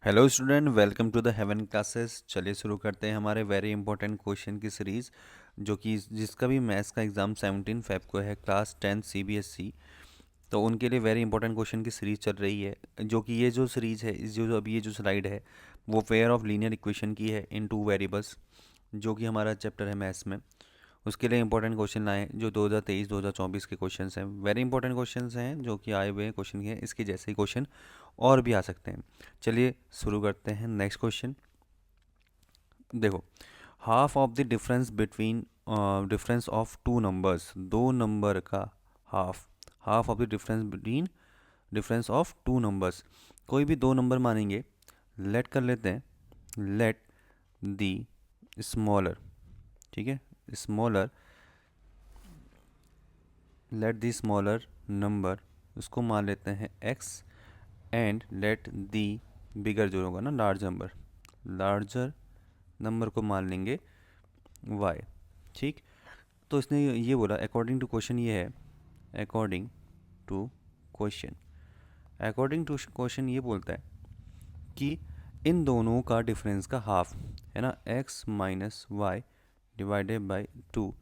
Hello student, welcome to the heaven classes. चलिए शुरू करते हैं हमारे वेरी इंपॉर्टेंट क्वेश्चन की सीरीज़, जो कि जिसका भी मैथ्स का एग्ज़ाम 17 फेब को है, क्लास 10 सीबीएसई। तो उनके लिए वेरी इंपॉर्टेंट क्वेश्चन की सीरीज़ चल रही है, जो कि ये जो सीरीज़ है, जो अभी ये जो स्लाइड है वो पेयर ऑफ लीनियर इक्वेशन की है इन टू वेरिएबल्स, जो कि हमारा चैप्टर है मैथ्स में। उसके लिए इंपॉर्टेंट क्वेश्चन लाए जो 2023-2024 के क्वेश्चंस हैं। वेरी इंपॉर्टेंट क्वेश्चंस हैं जो कि आए हुए हैं क्वेश्चन के, इसके जैसे ही क्वेश्चन और भी आ सकते हैं। चलिए शुरू करते हैं। नेक्स्ट क्वेश्चन देखो, half of the difference between difference of two numbers, दो नंबर का half, half of the difference between difference of two numbers. कोई भी दो नंबर मानेंगे, लेट कर लेते हैं, लेट दी स्मॉलर, ठीक है, smaller, let the smaller number, उसको मान लेते हैं x, एंड लेट दी बिगर जो होगा ना, लार्ज नंबर, लार्जर नंबर को मान लेंगे y। ठीक, तो इसने ये बोला अकॉर्डिंग टू क्वेश्चन, ये है according to question, according to question ये बोलता है कि इन दोनों का डिफरेंस का हाफ है ना, x minus y divided by two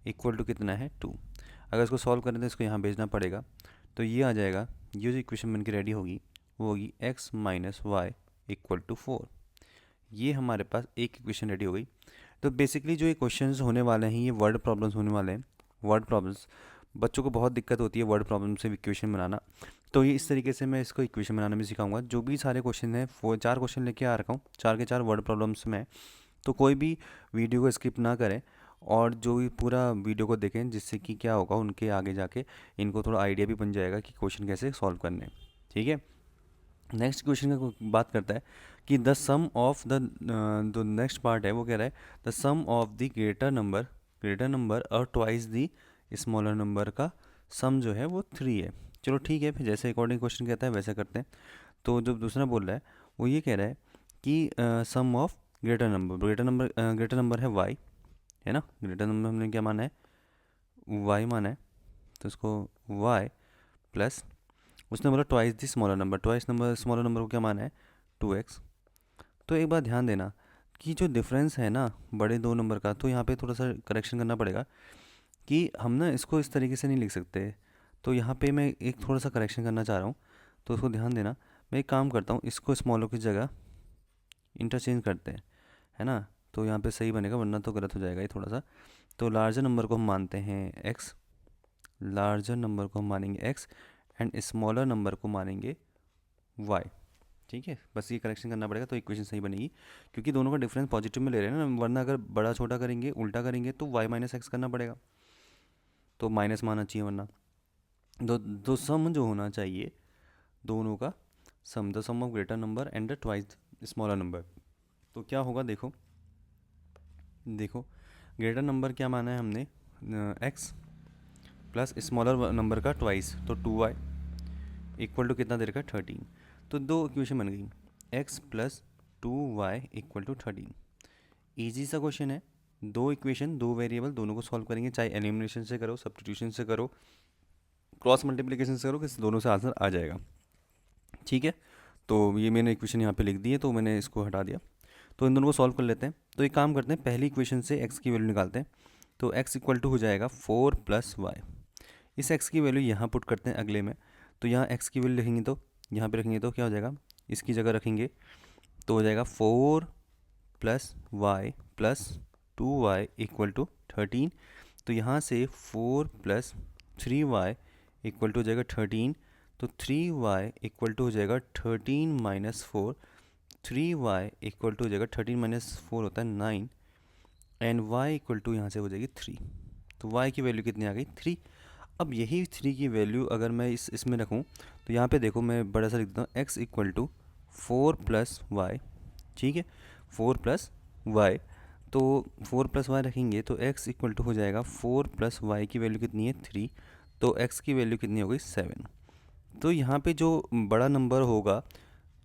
equal to कितना है, 2। अगर इसको सॉल्व करें तो इसको यहाँ भेजना पड़ेगा, तो ये आ जाएगा, ये जो इक्वेशन बन के रेडी होगी वो होगी x minus y equal to 4। ये हमारे पास एक इक्वेशन रेडी हो गई। तो बेसिकली जो ये क्वेश्चंस होने वाले हैं, ये वर्ड प्रॉब्लम्स होने वाले हैं। वर्ड प्रॉब्लम्स, बच्चों को बहुत दिक्कत होती है वर्ड प्रॉब्लम से इक्वेशन बनाना, तो ये इस तरीके से मैं इसको इक्वेशन बनाना भी सिखाऊंगा। जो भी सारे क्वेश्चन हैं, 4 क्वेश्चन लेके आ रखा हूँ, 4 के 4 वर्ड प्रॉब्लम्स में। तो कोई भी वीडियो को स्किप ना करें और जो भी पूरा वीडियो को देखें, जिससे कि क्या होगा, उनके आगे जाके इनको थोड़ा आइडिया भी बन जाएगा कि क्वेश्चन कैसे सॉल्व करने हैं। ठीक है, नेक्स्ट क्वेश्चन का बात करता है कि द सम ऑफ द, जो नेक्स्ट पार्ट है वो कह रहा है the sum of the greater number और ट्वाइस द स्मॉलर नंबर का सम जो है वो 3 है। चलो ठीक है, फिर जैसे अकॉर्डिंग क्वेश्चन कहता है वैसे करते हैं। तो जो दूसरा बोल रहा है वो ये कह रहा है कि सम ऑफ ग्रेटर नंबर है y, है ना, ग्रेटर नंबर हमने क्या माना है, y माना है, तो इसको y प्लस, उसने बोला twice the smaller number, twice number smaller number को क्या माना है, 2x। तो एक बात ध्यान देना कि जो डिफरेंस है ना बड़े दो नंबर का, तो यहाँ पे थोड़ा सा करेक्शन करना पड़ेगा कि हम ना इसको इस तरीके से नहीं लिख सकते। तो यहाँ पे मैं एक थोड़ा सा करेक्शन करना चाह रहा हूँ, तो उसको ध्यान देना। मैं एक काम करता हूँ, इसको स्मॉलर की जगह इंटरचेंज करते हैं, है ना, तो यहाँ पे सही बनेगा, वरना तो गलत हो जाएगा ये थोड़ा सा। तो लार्जर नंबर को हम मानते हैं x, लार्जर नंबर को हम मानेंगे x, एंड स्मॉलर नंबर को मानेंगे y। ठीक है, बस ये करेक्शन करना पड़ेगा तो इक्वेशन सही बनेगी, क्योंकि दोनों का डिफरेंस पॉजिटिव में ले रहे हैं ना, वरना अगर बड़ा छोटा करेंगे, उल्टा करेंगे तो y माइनस एक्स करना पड़ेगा, तो माइनस मानना चाहिए, वरना दो सम जो होना चाहिए दोनों का sum, the sum of greater number and the twice smaller number. तो क्या होगा, देखो देखो, ग्रेटर नंबर क्या माना है हमने, x प्लस स्मॉलर नंबर का ट्वाइस, तो 2y इक्वल टू कितना दे रखा है, 13। तो दो इक्वेशन बन गई, x plus 2y equal to 13। Easy सा क्वेश्चन है, दो इक्वेशन, दो वेरिएबल, दोनों को सॉल्व करेंगे, चाहे एलिमिनेशन से करो, सब्स्टिट्यूशन से करो, क्रॉस मल्टीप्लिकेशन से करो, किसी दोनों से आंसर आ जाएगा। ठीक है, तो ये मैंने इक्वेशन यहाँ पे लिख दी है, तो मैंने इसको हटा दिया। तो इन दोनों को सॉल्व कर लेते हैं। तो एक काम करते हैं, पहली इक्वेशन से x की वैल्यू निकालते हैं। तो x इक्वल टू हो जाएगा 4 प्लस वाई। इस x की वैल्यू यहाँ पुट करते हैं अगले में, तो यहाँ x की वैल्यू लिखेंगे तो यहाँ पे रखेंगे तो क्या हो जाएगा, इसकी जगह रखेंगे तो हो जाएगा 4 plus y plus 2y equal to 13। तो यहाँ से 4 प्लस 3y इक्वल टू हो जाएगा 13, तो 3y इक्वल टू हो जाएगा 13 माइनस 4, 3y इक्वल टू हो जाएगा 13 माइनस 4 होता है 9, एंड y इक्वल टू यहाँ से हो जाएगी 3। तो y की वैल्यू कितनी आ गई, 3। अब यही 3 की वैल्यू अगर मैं इसमें रखूँ, तो यहाँ पे देखो मैं बड़ा सा लिख देता हूँ, x equal to 4 plus y, ठीक है, 4 प्लस वाई। तो 4 प्लस वाई रखेंगे तो x इक्वल टू हो जाएगा 4 प्लस वाई की वैल्यू कितनी है, 3, तो x की वैल्यू कितनी हो गई, 7। तो यहाँ पे जो बड़ा नंबर होगा,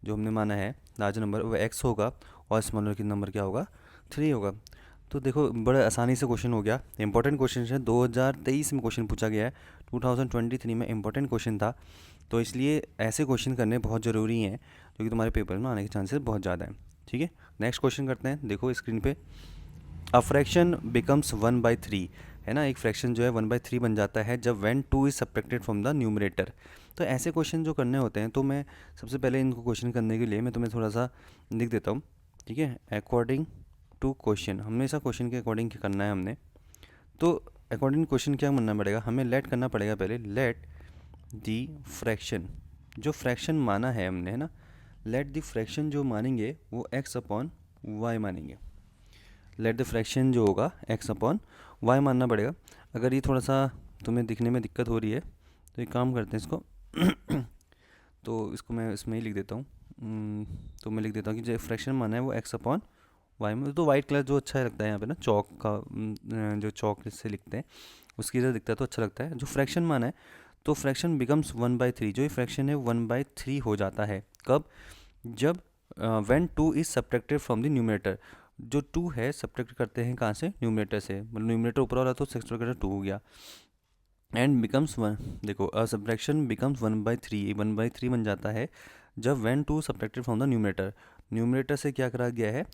जो हमने माना है लार्ज नंबर, वो x होगा, और स्मॉलर की नंबर क्या होगा, 3 होगा। तो देखो बड़ा आसानी से क्वेश्चन हो गया। इंपॉर्टेंट क्वेश्चन है, 2023 में क्वेश्चन पूछा गया है, 2023 में इंपॉर्टेंट क्वेश्चन था, तो इसलिए ऐसे क्वेश्चन करने बहुत ज़रूरी हैं जो कि तुम्हारे पेपर में आने के चांसेस बहुत ज़्यादा है। ठीक है, नेक्स्ट क्वेश्चन करते हैं। देखो स्क्रीन पे, अ फ्रैक्शन बिकम्स 1/3 है ना, एक फ्रैक्शन जो है 1/3 बन जाता है जब when 2 is subtracted from the numerator. तो ऐसे क्वेश्चन जो करने होते हैं, तो मैं सबसे पहले इनको क्वेश्चन करने के लिए मैं तुम्हें थोड़ा सा लिख देता हूँ। ठीक है, अकॉर्डिंग टू क्वेश्चन, हमेशा क्वेश्चन के अकॉर्डिंग करना है हमने। तो अकॉर्डिंग क्वेश्चन क्या बनना पड़ेगा, हमें लेट करना पड़ेगा पहले, लेट दी फ्रैक्शन, जो फ्रैक्शन माना है हमने, है ना, लेट द फ्रैक्शन जो मानेंगे वो x अपॉन वाई मानेंगे। लेट द फ्रैक्शन जो होगा x अपॉन वाई मानना पड़ेगा। अगर ये थोड़ा सा तुम्हें दिखने में दिक्कत हो रही है तो एक काम करते हैं इसको तो इसको मैं इसमें ही लिख देता हूँ। तो मैं लिख देता हूँ कि जो फ्रैक्शन माना है वो x अपॉन वाई में, तो वाइट कलर जो अच्छा लगता है यहाँ पे ना, चौक का जो चौक से लिखते हैं उसकी तरह दिखता है तो अच्छा लगता है। जो फ्रैक्शन माना है, तो फ्रैक्शन बिकम्स 1/3, जो ये फ्रैक्शन है 1/3 हो जाता है कब, जब when 2 is subtracted from the numerator, जो 2 है सब्ट्रैक्ट करते हैं कहाँ से, न्यूमरेटर से, मतलब न्यूमरेटर ऊपर वाला तो सब्ट्रैक्ट 2 हो गया, एंड बिकम्स 1, देखो सब्ट्रैक्शन बिकम्स 1/3, 1/3 बन जाता है जब when 2 subtracted from the numerator, numerator से क्या करा गया है,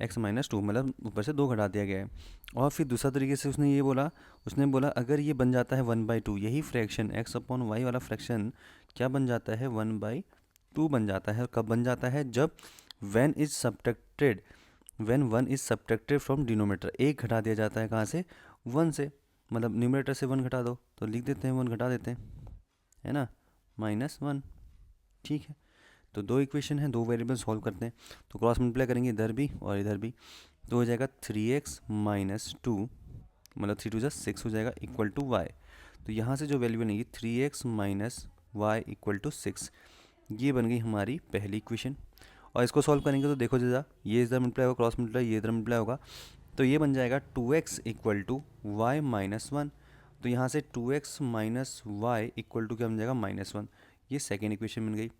x-2, मतलब ऊपर से 2 घटा दिया गया है। और फिर दूसरा तरीके से उसने ये बोला, उसने बोला अगर ये बन जाता है 1/2, यही फ्रैक्शन x अपॉन वाई वाला फ्रैक्शन क्या बन जाता है, 1/2 बन जाता है। कब बन जाता है, जब when is subtracted, when 1 is subtracted from denominator, एक घटा दिया जाता है कहाँ से, 1 से, मतलब न्यूमरेटर से 1 घटा दो, तो लिख देते हैं 1 घटा देते हैं, है ना, -1। ठीक है, तो दो इक्वेशन है, दो वेरिएबल सॉल्व करते हैं, तो क्रॉस मल्टीप्लाई करेंगे इधर भी और इधर भी, तो हो जाएगा 3x - 2, मतलब 3 2 6 हो जाएगा, इक्वल टू y। तो यहाँ से जो वैल्यू बनेगी 3x - y = 6, ये बन गई हमारी पहली इक्वेशन। और इसको सॉल्व करेंगे तो देखो जरा, ये इधर मल्टीप्लाई होगा, क्रॉस मल्टीप्लाई ये इधर मल्टीप्लाई होगा, तो ये बन जाएगा 2x = y - 1। तो यहाँ से 2x - y = क्या बन जाएगा, -1। ये सेकेंड इक्वेशन बन गई।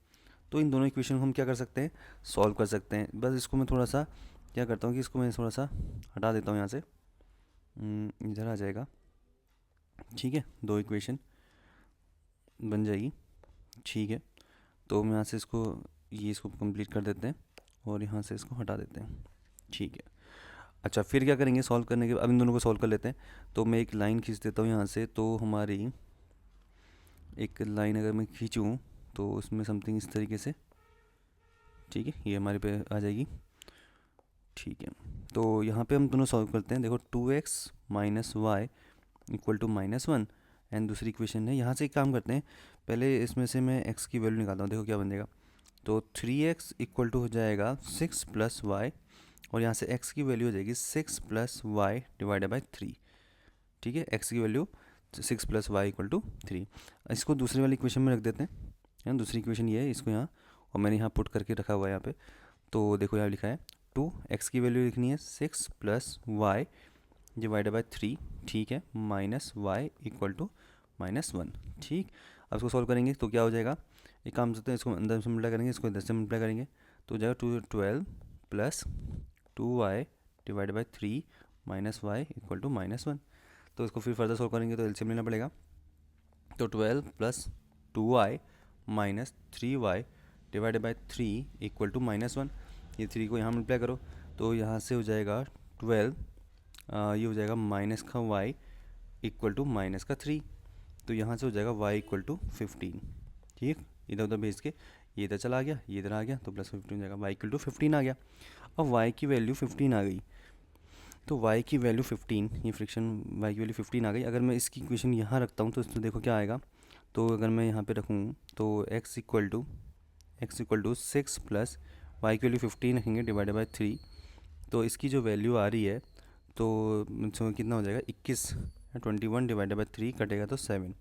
तो इन दोनों इक्वेशन को हम क्या कर सकते हैं, सॉल्व कर सकते हैं। बस इसको मैं थोड़ा सा क्या करता हूँ कि इसको मैं थोड़ा सा हटा देता हूँ यहाँ से, इधर आ जाएगा। ठीक है, दो इक्वेशन बन जाएगी। ठीक है, तो मैं यहाँ से इसको, ये इसको कंप्लीट कर देते हैं और यहाँ से इसको हटा देते हैं। ठीक है, अच्छा फिर क्या करेंगे, सॉल्व करने के अब इन दोनों को सॉल्व कर लेते हैं। तो मैं एक लाइन खींच देता हूँ यहाँ से, तो हमारी एक लाइन अगर मैं खींचूँ तो उसमें समथिंग इस तरीके से, ठीक है, ये हमारे पे आ जाएगी। ठीक है, तो यहाँ पे हम दोनों सॉल्व करते हैं। देखो 2x - y = -1, एंड दूसरी इक्वेशन है, यहाँ से एक काम करते हैं, पहले इसमें से मैं x की वैल्यू निकालता हूँ, देखो क्या बन जाएगा। तो 3x = हो जाएगा 6 + y, और यहाँ से x की वैल्यू हो जाएगी 6 + y / 3। ठीक है, x की वैल्यू 6 + y = 3। इसको दूसरी वाली इक्वेशन में रख देते हैं, है ना, दूसरी इक्वेशन ये है, इसको यहाँ, और मैंने यहाँ पुट करके रखा हुआ है यहाँ पे। तो देखो यहाँ लिखा है 2x की वैल्यू लिखनी है 6 + y / 3, ठीक है, -y = -1। ठीक, अब इसको सॉल्व करेंगे तो क्या हो जाएगा, एक काम करते हैं, इसको अंदर से मल्टीप्लाई करेंगे, इसको इधर से मल्टीप्लाई करेंगे, तो हो जाएगा 12 + 2y / 3 -y = -1। तो इसको फिर फर्दर सॉल्व करेंगे तो एलसीएम लेना पड़ेगा। तो 12 + 2y - 3y / 3 = -1। ये 3 को यहाँ मल्टीप्लाई करो, तो यहाँ से हो जाएगा 12, ये हो जाएगा माइनस का y = -3। तो यहाँ से हो जाएगा y = 15। ठीक, इधर उधर भेज के ये इधर चला गया, ये इधर आ गया, तो +15 हो जाएगा, y = 15 आ गया। अब y की वैल्यू 15 आ गई, तो y की वैल्यू 15, ये फ्रिक्शन y की वैल्यू 15 आ गई। अगर मैं इसकी इक्वेशन यहाँ रखता हूँ तो इसमें देखो क्या आएगा, तो अगर मैं यहाँ पे रखूँ तो x = 6 + y की वैल्यू 15 रखेंगे / 3, तो इसकी जो वैल्यू आ रही है तो कितना हो जाएगा 21, 21 / 3 कटेगा तो 7।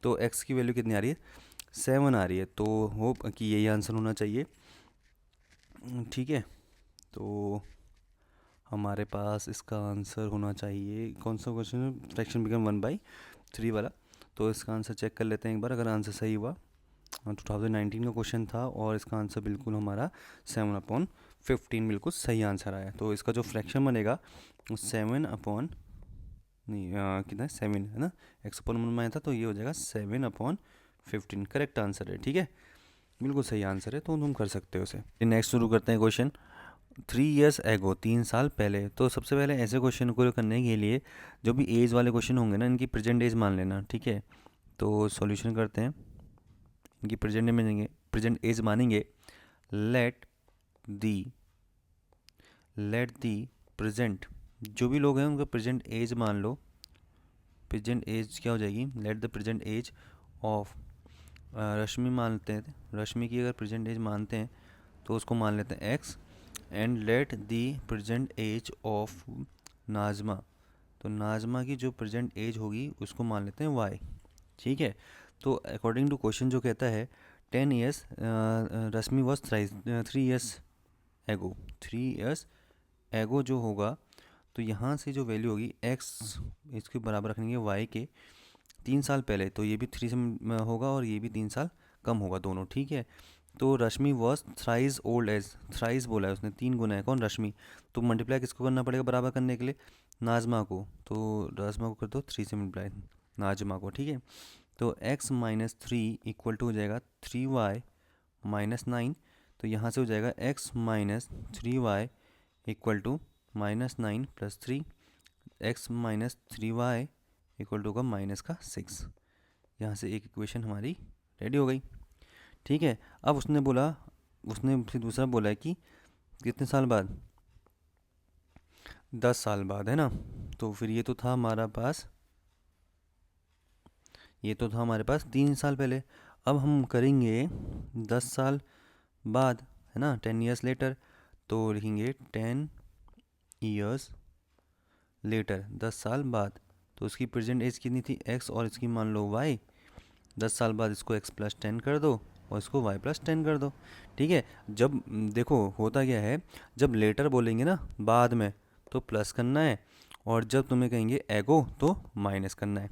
तो x की वैल्यू कितनी आ रही है, 7 आ रही है। तो होप कि यही आंसर होना चाहिए। ठीक है, तो हमारे पास इसका आंसर होना चाहिए, कौन सा क्वेश्चन है, फ्रैक्शन बिकम 1/3 वाला। तो इसका आंसर चेक कर लेते हैं एक बार, अगर आंसर सही हुआ, 2019 का क्वेश्चन था और इसका आंसर बिल्कुल हमारा 7/15 बिल्कुल सही आंसर आया। तो इसका जो फ्रैक्शन बनेगा वो 7 नहीं कितना है, 7 है ना, x/1 में आया था, तो ये हो जाएगा 7/15, करेक्ट आंसर है। ठीक है, बिल्कुल सही आंसर है, तो तुम कर सकते हो उसे। नेक्स्ट शुरू करते हैं क्वेश्चन। 3 years एगो, 3 साल पहले। तो सबसे पहले ऐसे क्वेश्चन को करने के लिए जो भी एज वाले क्वेश्चन होंगे ना, इनकी प्रेजेंट एज मान लेना, ठीक है। तो सॉल्यूशन करते हैं, इनकी प्रेजेंट मानेंगे, प्रेजेंट एज मानेंगे। लेट दी प्रेजेंट, जो भी लोग हैं उनका प्रेजेंट एज मान लो। प्रेजेंट एज क्या हो जाएगी, let the present age of Rashmi मानते हैं, रश्मि की अगर प्रेजेंट एज मानते हैं तो उसको मान लेते हैं X. And let the present age of Najma, तो नाजमा की जो प्रेजेंट एज होगी उसको मान लेते हैं वाई, ठीक है। तो अकॉर्डिंग टू क्वेश्चन जो कहता है 10 years रश्मि वॉज 3 years एगो, 3 years एगो जो होगा, तो यहाँ से जो वैल्यू होगी एक्स इसके बराबर रखेंगे वाई के 3 साल पहले, तो ये भी 3 से होगा और ये भी 3 साल कम होगा दोनों, ठीक है। तो Rashmi was thrice old age, thrice बोला है उसने, 3 गुना है, कौन, रश्मि। तो मल्टीप्लाई किसको करना पड़ेगा बराबर करने के लिए, नाजमा को। तो नाजमा को कर दो 3 से मल्टीप्लाई, नाजमा को, ठीक है। तो x-3 इक्वल टू हो जाएगा 3y-9। तो यहाँ से हो जाएगा x-3y equal to -9 + 3, x-3y equal to होगा -6। यहाँ से एक इक्वेशन हमारी रेडी हो गई, ठीक है। अब उसने बोला, उसने फिर दूसरा बोला है कि कितने साल बाद, 10 साल बाद, है ना। तो फिर ये तो था हमारा पास, ये तो था हमारे पास 3 साल पहले। अब हम करेंगे 10 साल बाद, है ना, 10 years लेटर। तो लिखेंगे 10 years लेटर, 10 साल बाद। तो उसकी प्रेजेंट एज कितनी थी x, और इसकी मान लो y। 10 साल बाद इसको x+10 कर दो और इसको y+10 कर दो, ठीक है। जब देखो होता क्या है, जब लेटर बोलेंगे ना बाद में, तो प्लस करना है, और जब तुम्हें कहेंगे एगो तो माइनस करना है,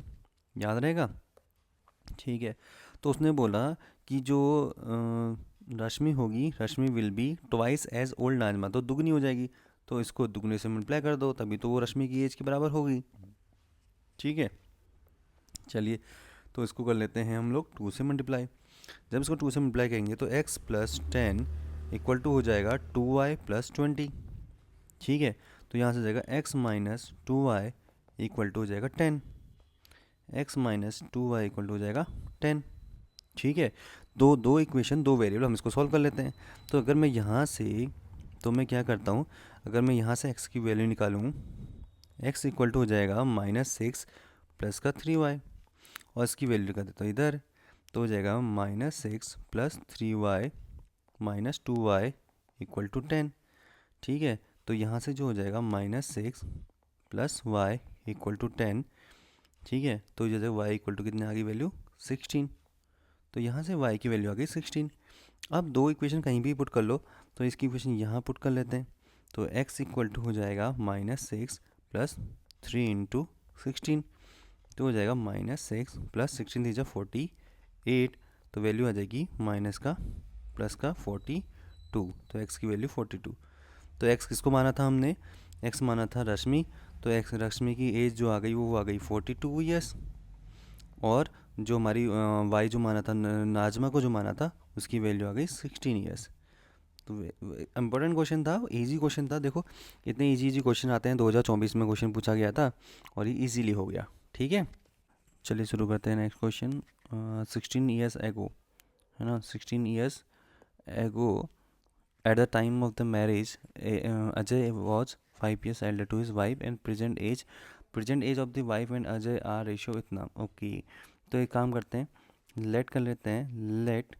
याद रहेगा, ठीक है। तो उसने बोला कि जो रश्मि होगी, Rashmi will be twice age old Najma, तो दुगनी हो जाएगी। तो इसको दुगने से मल्टीप्लाई कर दो, तभी तो वो रश्मि की एज के बराबर होगी, ठीक है। चलिए, तो इसको कर लेते हैं हम लोग 2 से मल्टीप्लाई। जब इसको 2 से मल्टीप्लाई करेंगे तो x+10 इक्वल टू हो जाएगा 2y+20, ठीक है। तो यहाँ से हो जाएगा x-2y इक्वल टू हो जाएगा 10, x-2y इक्वल टू हो जाएगा 10, ठीक है। दो दो इक्वेशन, दो वेरिएबल, हम इसको सॉल्व कर लेते हैं। तो अगर मैं यहाँ से, तो मैं क्या करता हूँ, अगर मैं यहाँ से x की वैल्यू निकालूँ, x इक्वल टू हो जाएगा -6 प्लस का 3y, और इसकी वैल्यू कर देता हूँ इधर, तो हो जाएगा -6 + 3y - 2y इक्वल टू 10, ठीक है। तो यहाँ से जो हो जाएगा -6 + y इक्वल टू 10, ठीक है। तो जैसे y इक्वल टू कितने आ गई वैल्यू, 16। तो यहाँ से y की वैल्यू आ गई 16। अब दो इक्वेशन कहीं भी पुट कर लो, तो इसकी इक्वेशन यहाँ पुट कर लेते हैं। तो x इक्वल टू हो जाएगा -6 + 3 × 16, तो हो जाएगा -6 + 16 थी जब 48, तो वैल्यू आ जाएगी माइनस का प्लस का 42, तो x की वैल्यू 42। तो x किसको माना था हमने, x माना था रश्मि, तो x रश्मि की एज जो आ गई वो आ गई 42 ईयर्स, और जो हमारी y जो माना था, नाजमा को जो माना था, उसकी वैल्यू आ गई 16 ईयर्स। तो इम्पोर्टेंट क्वेश्चन था, इजी क्वेश्चन था। देखो इतने इजी क्वेश्चन आते हैं, 2024 में क्वेश्चन पूछा गया था और ये इजीली हो गया, ठीक है। चलिए शुरू करते हैं नेक्स्ट क्वेश्चन। 16 ईयर्स एगो, है ना, 16 years ago eight the time of the marriage Ajay was 5 years elder to his wife and present age of the wife and Ajay are ratio इतना, ओके। तो एक काम करते हैं, लेट कर लेते हैं, लेट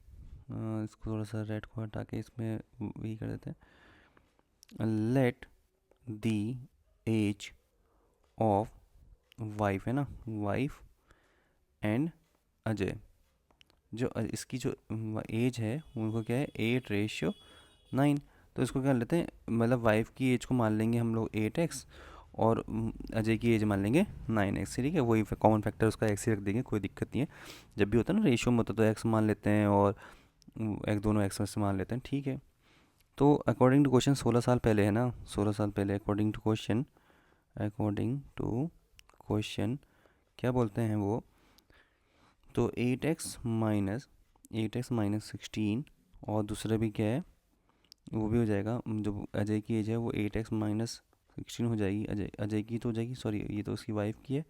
इसको थोड़ा सा रेड को हटा के इसमें वही कर देते हैं, let the age of wife, है ना, वाइफ एंड अजय, जो इसकी जो एज है उनको क्या है 8:9। तो इसको क्या लेते हैं, मतलब वाइफ की एज को मान लेंगे हम लोग 8x, और अजय की एज मान लेंगे 9x, ठीक है। वही कॉमन फैक्टर उसका x ही रख देंगे, कोई दिक्कत नहीं है। जब भी होता है ना रेशियो में होता है तो x मान लेते हैं और एक दोनों x से मान लेते हैं, ठीक है। तो अकॉर्डिंग टू क्वेश्चन 16 साल पहले, है ना, 16 साल पहले अकॉर्डिंग टू क्वेश्चन क्या बोलते हैं वो, तो 8x - 16 और दूसरा भी क्या है, वो भी हो जाएगा, जो अजय की एज है वो 8x-16 हो जाएगी। अजय की तो हो जाएगी, सॉरी ये तो उसकी वाइफ की है,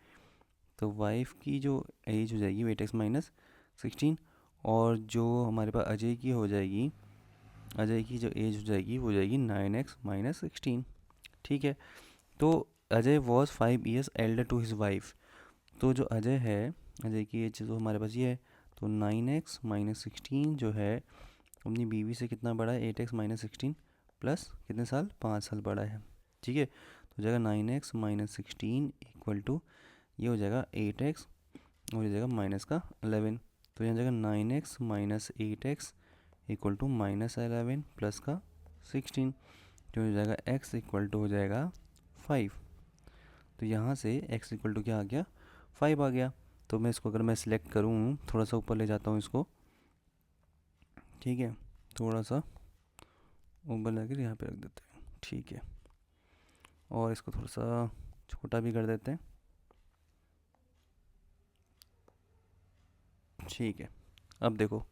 तो वाइफ की जो एज हो जाएगी वो 8x-16, और जो हमारे पास अजय की हो जाएगी, अजय की जो एज हो जाएगी वो हो जाएगी 9x-16। ठीक है, तो Ajay was 5 years elder to his wife. तो जो अजय है, अजय की एज जो हमारे पास ये है, तो 9x-16 जो है अपनी बीवी से कितना बड़ा है, 8x-16 प्लस कितने साल, 5 साल बड़ा है। ठीक है, तो हो जाएगा 9x-16 इक्वल टू, ये हो जाएगा 8x और ये जाएगा माइनस का 11, तो यहाँ जाएगा 9x-8x इक्वल टू -11 प्लस का 16, जो हो जाएगा x इक्वल टू हो जाएगा 5। तो यहाँ से x इक्वल टू क्या आ गया, 5 आ गया। तो मैं इसको अगर मैं सिलेक्ट करूँ, थोड़ा सा ऊपर ले जाता हूँ इसको, ठीक है, थोड़ा सा ऊपर लेकर यहाँ पे रख देते हैं, ठीक है, और इसको थोड़ा सा छोटा भी कर देते हैं, ठीक है। अब देखो,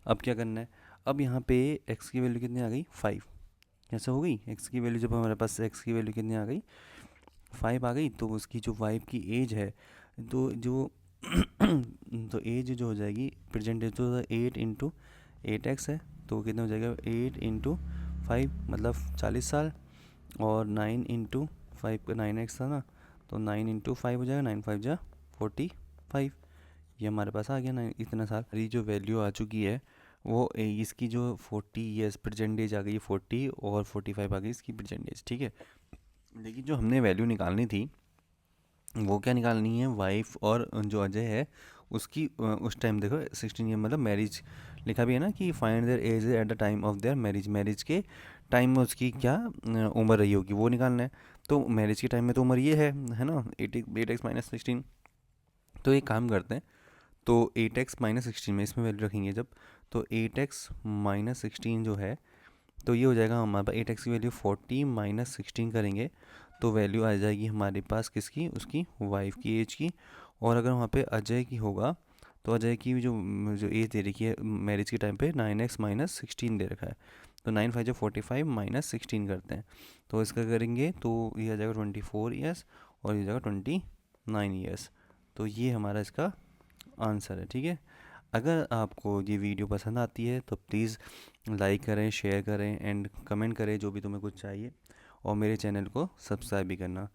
अब क्या करना है, अब यहाँ पे x की वैल्यू कितनी आ गई, 5। कैसे हो गई, x की वैल्यू जब हमारे पास x की वैल्यू कितनी आ गई, 5 आ गई, तो उसकी जो वाइफ की एज है, तो जो तो एज जो हो जाएगी प्रेजेंट एज तो 8 × 8x है, तो कितना हो जाएगा 8 × 5 मतलब 40 साल, और 9 × 5 का 9x था ना, तो 9 × 5 हो जाएगा, 9×5 = 45। ये हमारे पास आ गया ना इतना साल। ये जो वैल्यू आ चुकी है वो इसकी जो 40 ईयर्स प्रेजेंट एज आ गई 40, और 45 आ गई इसकी प्रेजेंट एज। ठीक है, लेकिन जो हमने वैल्यू निकालनी थी वो क्या निकालनी है, वाइफ और जो अजय है उसकी उस टाइम देखो 16 ईयर मतलब मैरिज लिखा भी है ना कि find their age at the time of their marriage, marriage के टाइम में उसकी क्या उम्र रही होगी वो निकालना है। तो मैरिज के टाइम में तो उम्र ये है ना 8x-16। तो एक काम करते हैं, तो 8x-16 में इसमें वैल्यू रखेंगे जब, तो 8x-16 जो है, तो ये हो जाएगा हमारे पास 8x की वैल्यू 40 -16 करेंगे, तो वैल्यू आ जाएगी हमारे पास किसकी, उसकी वाइफ की एज की। और अगर वहाँ पे अजय की होगा, तो अजय की जो जो एज दे रखी है मैरिज के टाइम पे 9x-16 दे रखा है, तो 9×5 = 45 -16 करते हैं, तो इसका करेंगे तो ये आ जाएगा 24 ईयर्स, और ये जाएगा 29 ईयर्स। तो ये हमारा इसका आंसर है। ठीक है, अगर आपको ये वीडियो पसंद आती है तो प्लीज़ लाइक करें, शेयर करें एंड कमेंट करें जो भी तुम्हें कुछ चाहिए, और मेरे चैनल को सब्सक्राइब भी करना।